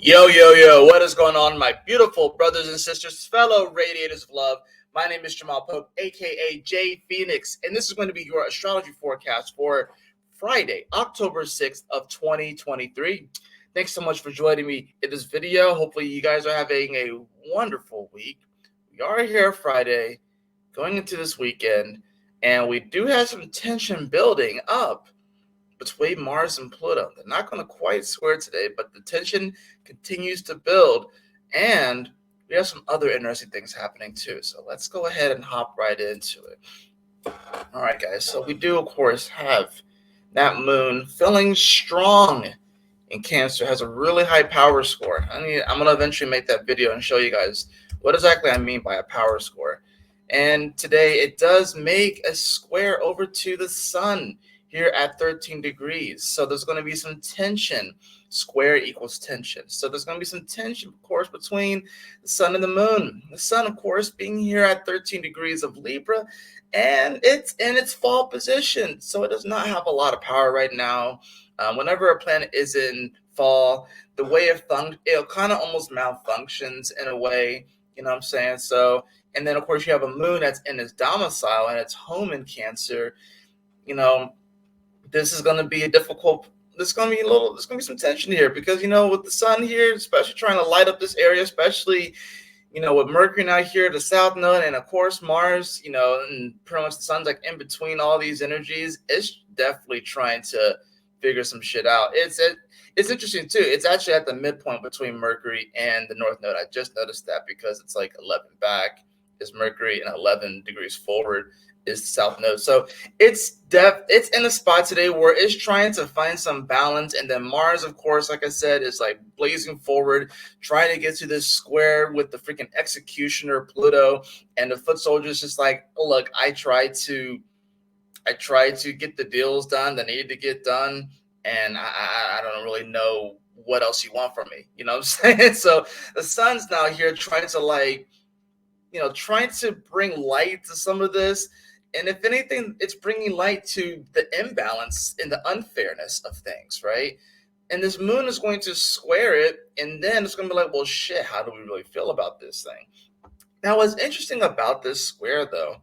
Yo, what is going on, my beautiful brothers and sisters, fellow radiators of love? My name is Jamal Pope, aka J Phoenix, and this is going to be your astrology forecast for Friday, October 6th of 2023. Thanks so much for joining me in this video. Hopefully you guys are having a wonderful week. We are here Friday, going into this weekend, and we do have some tension building up between Mars and Pluto. They're not going to quite square today, but the tension continues to build, and we have some other interesting things happening too. So let's go ahead and hop right into it. All right, guys. So we do, of course, have that moon feeling strong in Cancer, has a really high power score. I'm going to eventually make that video and show you guys what exactly I mean by a power score. And today it does make a square over to the sun here at 13 degrees. So there's going to be some tension. Square equals tension. So there's going to be some tension, of course, between the sun and the moon. The sun, of course, being here at 13 degrees of Libra, and it's in its fall position. So it does not have a lot of power right now. Whenever a planet is in fall, the way it kind of almost malfunctions in a way. You know what I'm saying? So, and then, of course, you have a moon that's in its domicile and its home in Cancer. This is going to be there's going to be some tension here because, with the sun here, especially trying to light up this area, especially, with Mercury now here, the south node, and of course Mars, and pretty much the sun's like in between all these energies. It's definitely trying to figure some shit out. It's interesting too. It's actually at the midpoint between Mercury and the north node. I just noticed that because it's like 11 back is Mercury and 11 degrees forward is the south node. So it's in a spot today where it's trying to find some balance. And then Mars, of course, like I said, is like blazing forward, trying to get to this square with the freaking executioner Pluto. And the foot soldier is just like, oh, look, I tried to get the deals done that needed to get done. And I don't really know what else you want from me. You know what I'm saying? So the sun's now here trying to bring light to some of this. And if anything, it's bringing light to the imbalance and the unfairness of things, right? And this moon is going to square it, and then it's going to be like, well, shit, how do we really feel about this thing? Now, what's interesting about this square, though,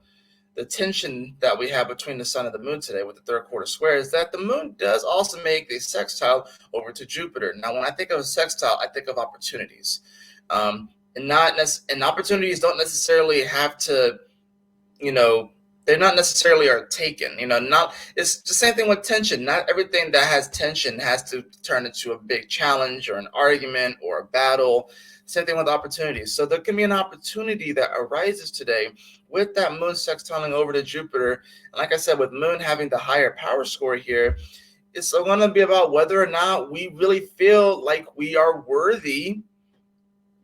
the tension that we have between the sun and the moon today with the third quarter square is that the moon does also make a sextile over to Jupiter. Now, when I think of a sextile, I think of opportunities. And opportunities don't necessarily have to, they're not necessarily are taken. It's the same thing with tension. Not everything that has tension has to turn into a big challenge or an argument or a battle. Same thing with opportunities. So there can be an opportunity that arises today with that moon sextiling over to Jupiter. And like I said, with moon having the higher power score here, it's going to be about whether or not we really feel like we are worthy,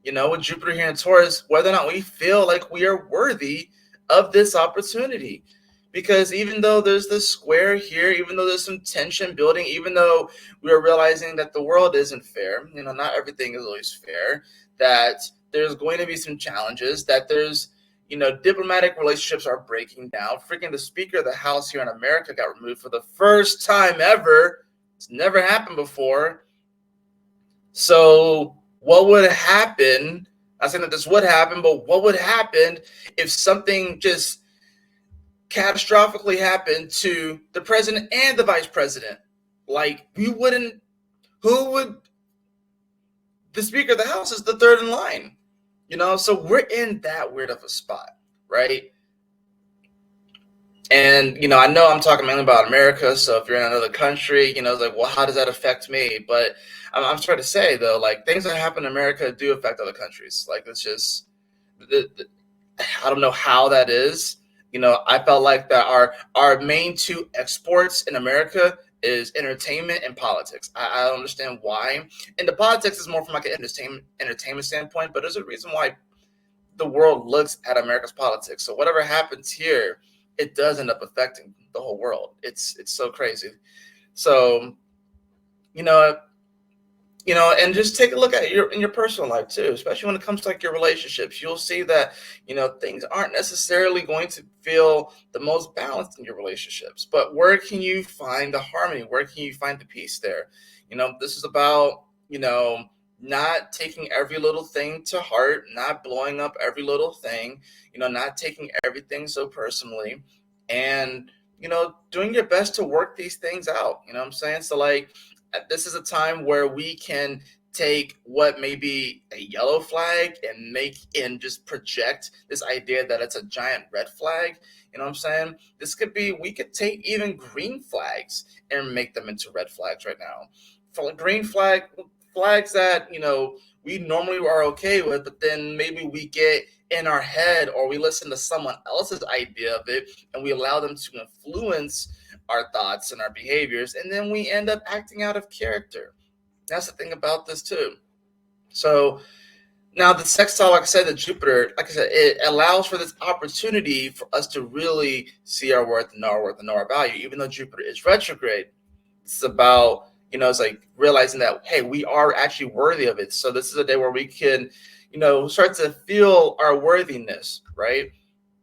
with Jupiter here in Taurus, whether or not we feel like we are worthy of this opportunity. Because even though there's this square here, even though there's some tension building, even though we are realizing that the world isn't fair, not everything is always fair, that there's going to be some challenges, that there's, diplomatic relationships are breaking down. Freaking the Speaker of the House here in America got removed for the first time ever. It's never happened before. So what would happen? Not saying that this would happen, but what would happen if something just catastrophically happened to the president and the vice president? Like, the Speaker of the House is the third in line, so we're in that weird of a spot, right? And, I know I'm talking mainly about America, so if you're in another country, it's like, well, how does that affect me? But I'm trying to say, though, like, things that happen in America do affect other countries. Like, it's just, I don't know how that is. I felt like that our main two exports in America is entertainment and politics. I don't understand why. And the politics is more from like an entertainment standpoint, but there's a reason why the world looks at America's politics. So whatever happens here, it does end up affecting the whole world. It's so crazy. So, and just take a look at in your personal life too, especially when it comes to like your relationships. You'll see that, things aren't necessarily going to feel the most balanced in your relationships, but where can you find the harmony? Where can you find the peace there? This is about, not taking every little thing to heart, not blowing up every little thing, not taking everything so personally, and doing your best to work these things out. You know what I'm saying? So like, this is a time where we can take what may be a yellow flag and just project this idea that it's a giant red flag. You know what I'm saying? We could take even green flags and make them into red flags right now. For green flags that we normally are okay with, but then maybe we get in our head or we listen to someone else's idea of it and we allow them to influence our thoughts and our behaviors, and then we end up acting out of character. That's the thing about this too. So now the sextile, like I said, the Jupiter, like I said, it allows for this opportunity for us to really see our worth and know our worth and know our value. Even though Jupiter is retrograde, it's about, it's like realizing that, hey, we are actually worthy of it. So this is a day where we can, start to feel our worthiness, right?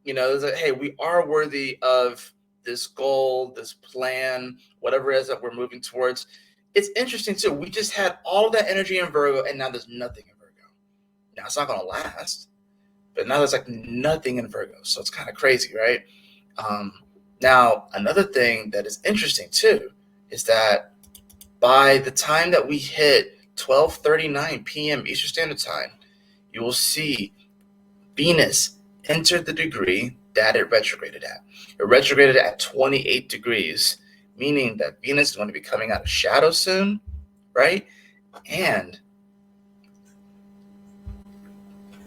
It's like, hey, we are worthy of this goal, this plan, whatever it is that we're moving towards. It's interesting too. We just had all that energy in Virgo, and now there's nothing in Virgo. Now it's not going to last, but now there's like nothing in Virgo. So it's kind of crazy, right? Now, another thing that is interesting too is that by the time that we hit 12:39 p.m. Eastern Standard Time, you will see Venus enter the degree that it retrograded at. It retrograded at 28 degrees, meaning that Venus is going to be coming out of shadow soon, right? And,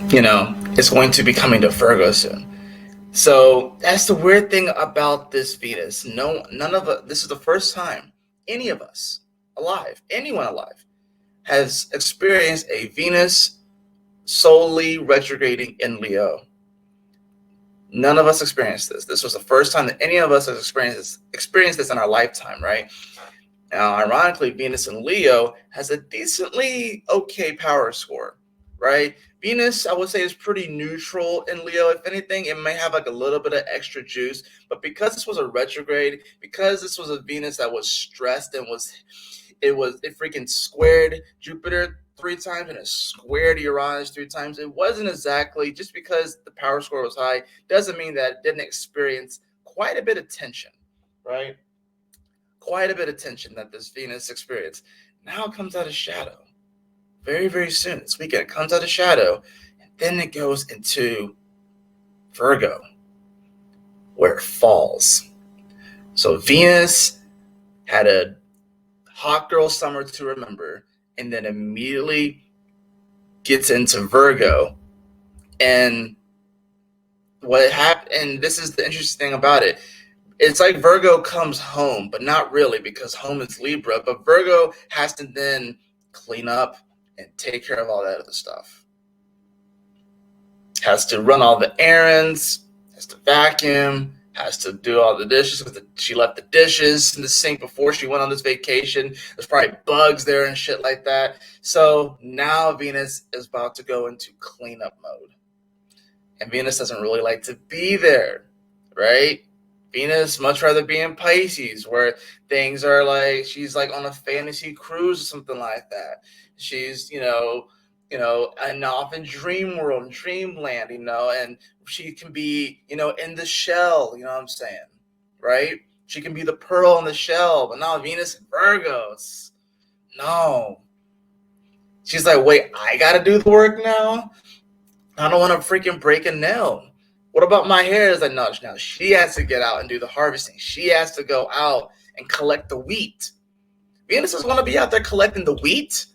it's going to be coming to Virgo soon. So that's the weird thing about this Venus. None of us, this is the first time any of us alive, anyone alive, has experienced a Venus solely retrograding in Leo. None of us experienced this. This was the first time that any of us has experienced this in our lifetime, right? Now, ironically, Venus in Leo has a decently okay power score, right? Venus, I would say, is pretty neutral in Leo. If anything, it may have like a little bit of extra juice, but because this was a retrograde, because this was a Venus that was stressed and it freaking squared Jupiter 3 times and it squared Uranus 3 times. It wasn't exactly, just because the power score was high doesn't mean that it didn't experience quite a bit of tension, right? Quite a bit of tension that this Venus experienced. Now it comes out of shadow. Very, very soon this weekend, it comes out of shadow, and then it goes into Virgo, where it falls. So Venus had a hot girl summer to remember, and then immediately gets into Virgo. And what happened, and this is the interesting thing about it, it's like Virgo comes home, but not really, because home is Libra, but Virgo has to then clean up and take care of all that other stuff. Has to run all the errands, has to vacuum, has to do all the dishes, because she left the dishes in the sink before she went on this vacation. There's probably bugs there and shit like that. So now Venus is about to go into cleanup mode. And Venus doesn't really like to be there, right? Venus much rather be in Pisces, where things are like, she's like on a fantasy cruise or something like that. She's, and off in dream world, dreamland, and she can be, in the shell, you know what I'm saying, right? She can be the pearl in the shell, but now Venus and Virgos, no. She's like, wait, I gotta do the work now? I don't want to freaking break a nail. What about my hair? Is like, no, now she has to get out and do the harvesting. She has to go out and collect the wheat. Venus is going to be out there collecting the wheat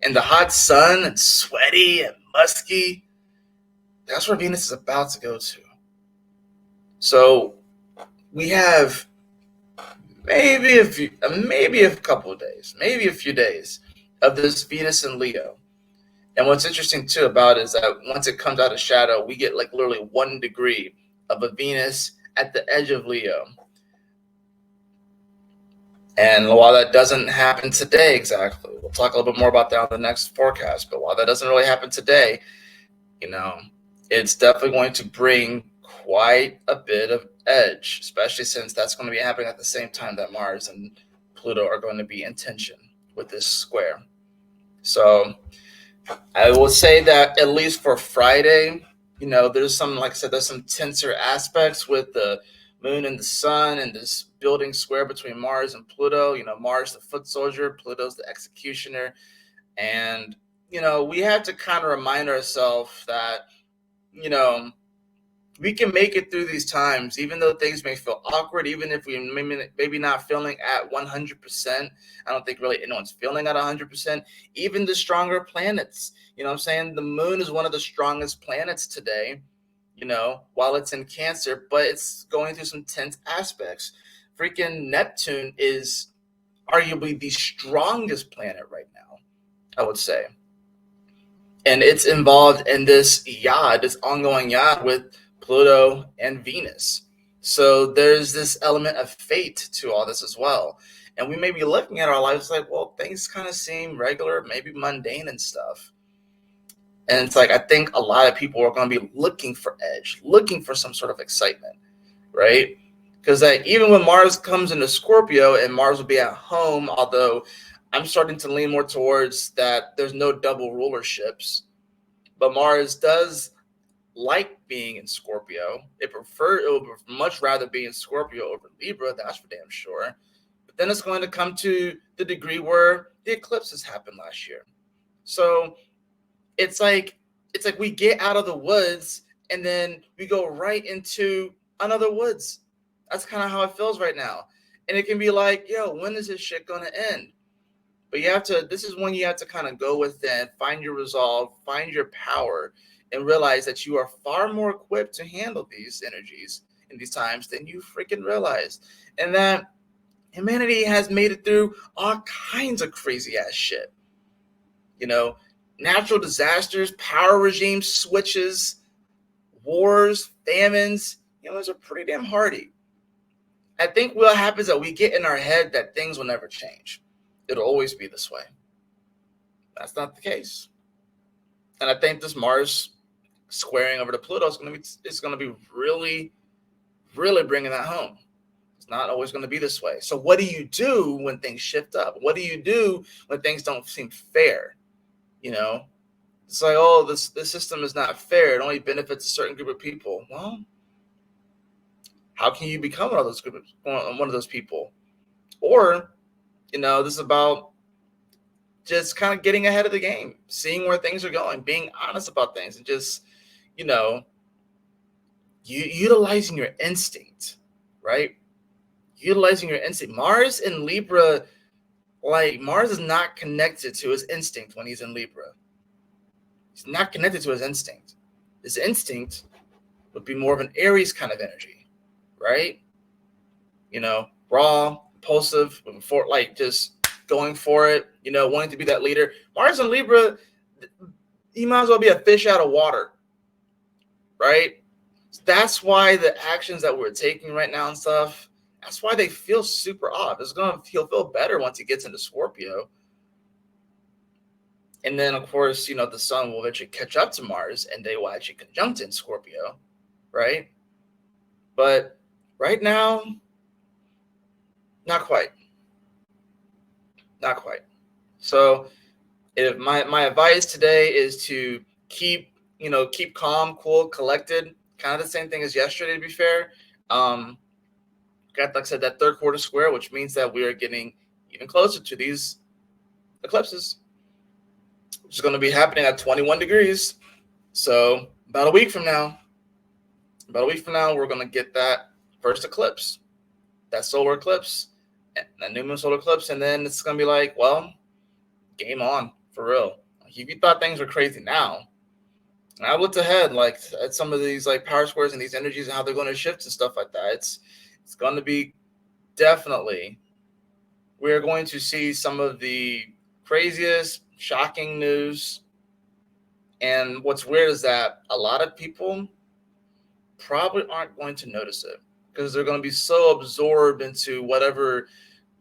in the hot sun and sweaty and musky. That's where Venus is about to go to. So we have maybe a couple of days, maybe a few days of this Venus in Leo. And what's interesting too about it is that once it comes out of shadow, we get like literally 1 degree of a Venus at the edge of Leo. And while that doesn't happen today exactly, we'll talk a little bit more about that on the next forecast, but while that doesn't really happen today, it's definitely going to bring quite a bit of edge, especially since that's going to be happening at the same time that Mars and Pluto are going to be in tension with this square. So I will say that at least for Friday, there's some, like I said, there's some tenser aspects with the moon and the sun and this building square between Mars and Pluto. Mars the foot soldier, Pluto's the executioner, and we have to kind of remind ourselves that you know we can make it through these times, even though things may feel awkward, even if we maybe not feeling at 100%. I don't think really anyone's feeling at 100%. Even the stronger planets, what I'm saying? The moon is one of the strongest planets today, while it's in Cancer, but it's going through some tense aspects. Freaking Neptune is arguably the strongest planet right now, I would say. And it's involved in this ongoing yad with Pluto and Venus. So there's this element of fate to all this as well. And we may be looking at our lives like, well, things kind of seem regular, maybe mundane and stuff. And it's like, I think a lot of people are going to be looking for edge, looking for some sort of excitement, right? Because even when Mars comes into Scorpio, and Mars will be at home, although I'm starting to lean more towards that there's no double rulerships. But Mars does like being in Scorpio. It would much rather be in Scorpio over Libra, that's for damn sure. But then it's going to come to the degree where the eclipses happened last year. So it's like we get out of the woods and then we go right into another woods. That's kind of how it feels right now. And it can be like, yo, when is this shit gonna end? But this is when you have to kind of go within, find your resolve, find your power, and realize that you are far more equipped to handle these energies in these times than you freaking realize. And that humanity has made it through all kinds of crazy ass shit. Natural disasters, power regime switches, wars, famines, those are pretty damn hardy. I think what happens is that we get in our head that things will never change. It'll always be this way. That's not the case. And I think this Mars squaring over to Pluto is going to be really, really bringing that home. It's not always going to be this way. So what do you do when things shift up? What do you do when things don't seem fair? It's like, oh, this system is not fair. It only benefits a certain group of people. Well, how can you become one of those people? Or, this is about just kind of getting ahead of the game, seeing where things are going, being honest about things, and just, utilizing your instinct, right? Utilizing your instinct. Mars in Libra, like Mars is not connected to his instinct when he's in Libra. He's not connected to his instinct. His instinct would be more of an Aries kind of energy, right? Raw, impulsive, just going for it, wanting to be that leader. Mars and Libra, he might as well be a fish out of water, right? So that's why the actions that we're taking right now and stuff, that's why they feel super off. He'll feel better once he gets into Scorpio. And then, of course, the sun will eventually catch up to Mars, and they will actually conjunct in Scorpio, right? But right now, not quite. Not quite. So if my advice today is to keep calm, cool, collected, kind of the same thing as yesterday, to be fair. Got, like I said, that third quarter square, which means that we are getting even closer to these eclipses, which is going to be happening at 21 degrees. So about a week from now, we're going to get that first eclipse, that solar eclipse, that new moon solar eclipse. And then it's going to be like, well, game on, for real. If you thought things were crazy now, and I looked ahead at some of these power squares and these energies and how they're going to shift and stuff like that. It's going to be definitely, we're going to see some of the craziest, shocking news. And what's weird is that a lot of people probably aren't going to notice it because they're going to be so absorbed into whatever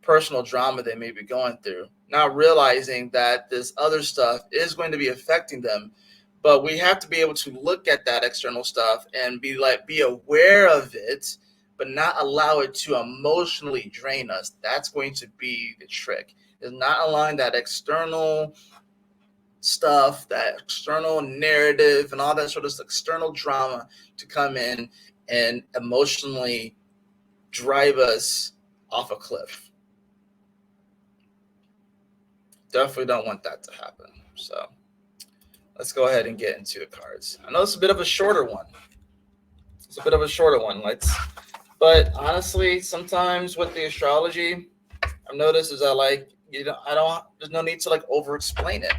personal drama they may be going through, not realizing that this other stuff is going to be affecting them. But we have to be able to look at that external stuff and be aware of it, but not allow it to emotionally drain us. That's going to be the trick, is not allowing that external stuff, that external narrative, and all that sort of external drama to come in and emotionally drive us off a cliff. Definitely don't want that to happen. So let's go ahead and get into the cards. I know it's a bit of a shorter one. But honestly, sometimes with the astrology, I've noticed is that there's no need to over explain it,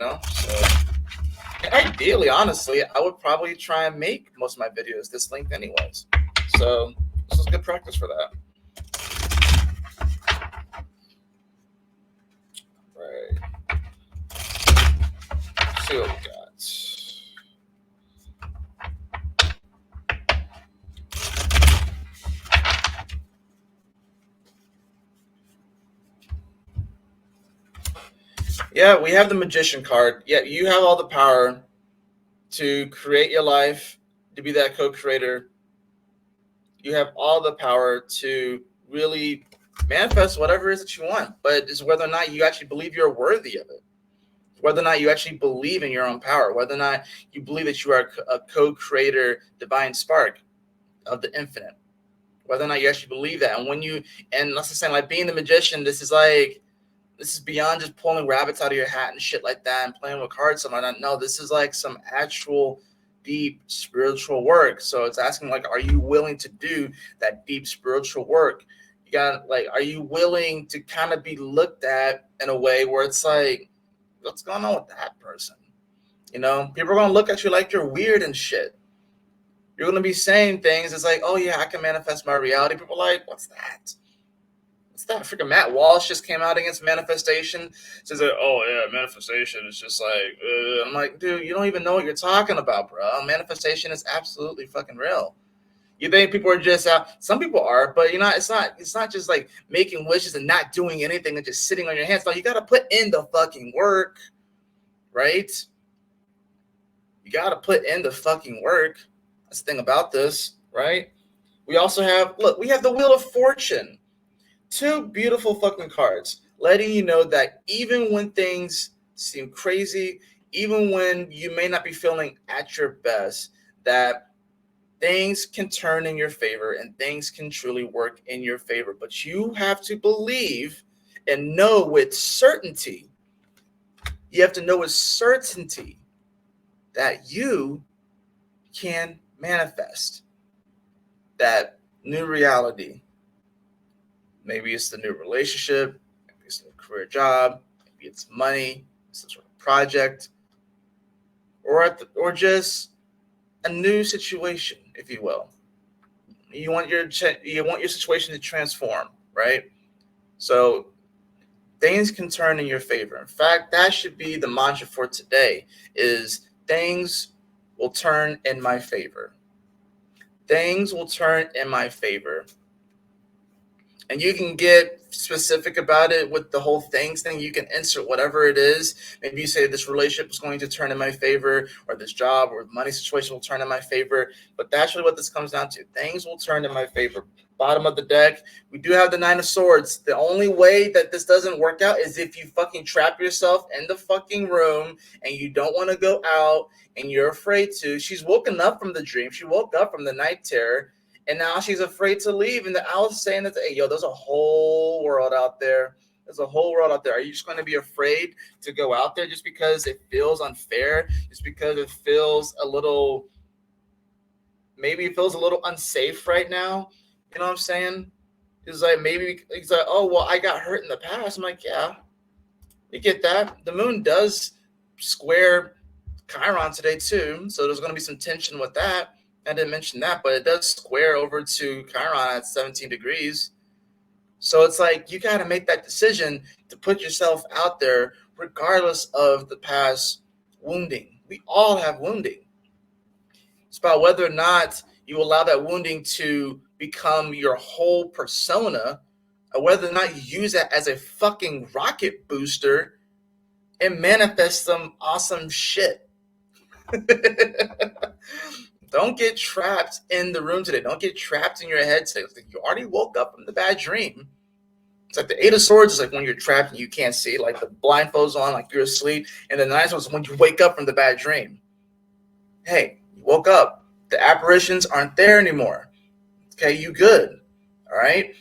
So ideally, honestly, I would probably try and make most of my videos this length anyways. So this is good practice for that. Right. Let's see what we got. Yeah, we have the Magician card. Yeah, you have all the power to create your life, to be that co-creator. You have all the power to really manifest whatever it is that you want, but it's whether or not you actually believe you're worthy of it, whether or not you actually believe in your own power, whether or not you believe that you are a co-creator, divine spark of the infinite, whether or not you actually believe that. And that's the same, like being the magician, this is beyond just pulling rabbits out of your hat and shit like that and playing with cards. Something like that. No, this is like some actual deep spiritual work. So it's asking are you willing to do that deep spiritual work? You got are you willing to kind of be looked at in a way where it's like, what's going on with that person? People are going to look at you like you're weird and shit. You're going to be saying things. It's like, oh yeah, I can manifest my reality. People are like, what's that? What's that? Freaking Matt Walsh just came out against manifestation. Says that, oh yeah, manifestation is just like, I'm like, dude, you don't even know what you're talking about, bro. Manifestation is absolutely fucking real. You think people are just some people are, but it's not just like making wishes and not doing anything and just sitting on your hands. No, you got to put in the fucking work, right? You got to put in the fucking work. That's the thing about this, right? We also have we have the Wheel of Fortune. Two beautiful fucking cards, letting you know that even when things seem crazy, even when you may not be feeling at your best, that things can turn in your favor and things can truly work in your favor. But you have to believe and know with certainty. You have to know with certainty that you can manifest that new reality. Maybe it's the new relationship, maybe it's a new career job, maybe it's money, some sort of project, or just a new situation, if you will. You want your situation to transform, right? So things can turn in your favor. In fact, that should be the mantra for today: is things will turn in my favor. Things will turn in my favor. And you can get specific about it with the whole things thing. You can insert whatever it is. Maybe you say this relationship is going to turn in my favor, or this job or money situation will turn in my favor. But that's really what this comes down to. Things will turn in my favor. Bottom of the deck, we do have the Nine of Swords. The only way that this doesn't work out is if you fucking trap yourself in the fucking room and you don't want to go out and you're afraid to. She's woken up from the dream. She woke up from the night terror. And now she's afraid to leave. And the owl's saying that, hey, yo, there's a whole world out there. There's a whole world out there. Are you just going to be afraid to go out there just because it feels unfair? Just because it feels maybe it feels a little unsafe right now? You know what I'm saying? It's like, maybe it's like, oh, well, I got hurt in the past. I'm like, yeah, you get that. The moon does square Chiron today too. So there's going to be some tension with that. I didn't mention that, but it does square over to Chiron at 17 degrees. So it's like you got to make that decision to put yourself out there regardless of the past wounding. We all have wounding. It's about whether or not you allow that wounding to become your whole persona, or whether or not you use that as a fucking rocket booster and manifest some awesome shit. Don't get trapped in the room today. Don't get trapped in your head today. You already woke up from the bad dream. It's like the Eight of Swords is like when you're trapped and you can't see, like the blindfolds on, like you're asleep. And the Nine Swords is when you wake up from the bad dream. Hey, you woke up. The apparitions aren't there anymore. Okay, you good. All right?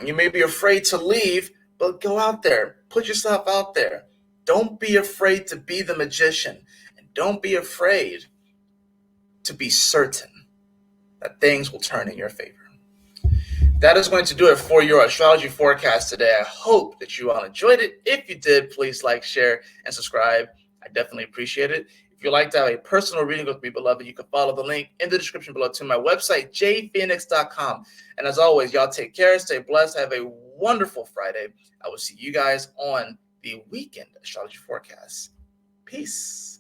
You may be afraid to leave, but go out there. Put yourself out there. Don't be afraid to be the magician. And don't be afraid to be certain that things will turn in your favor. That is going to do it for your astrology forecast today. I hope that you all enjoyed it. If you did, please like, share, and subscribe. I definitely appreciate it. If you'd like to have a personal reading with me, beloved, you can follow the link in the description below to my website, jphoenix.com. And as always, y'all take care, stay blessed, have a wonderful Friday. I will see you guys on the weekend astrology forecast. Peace.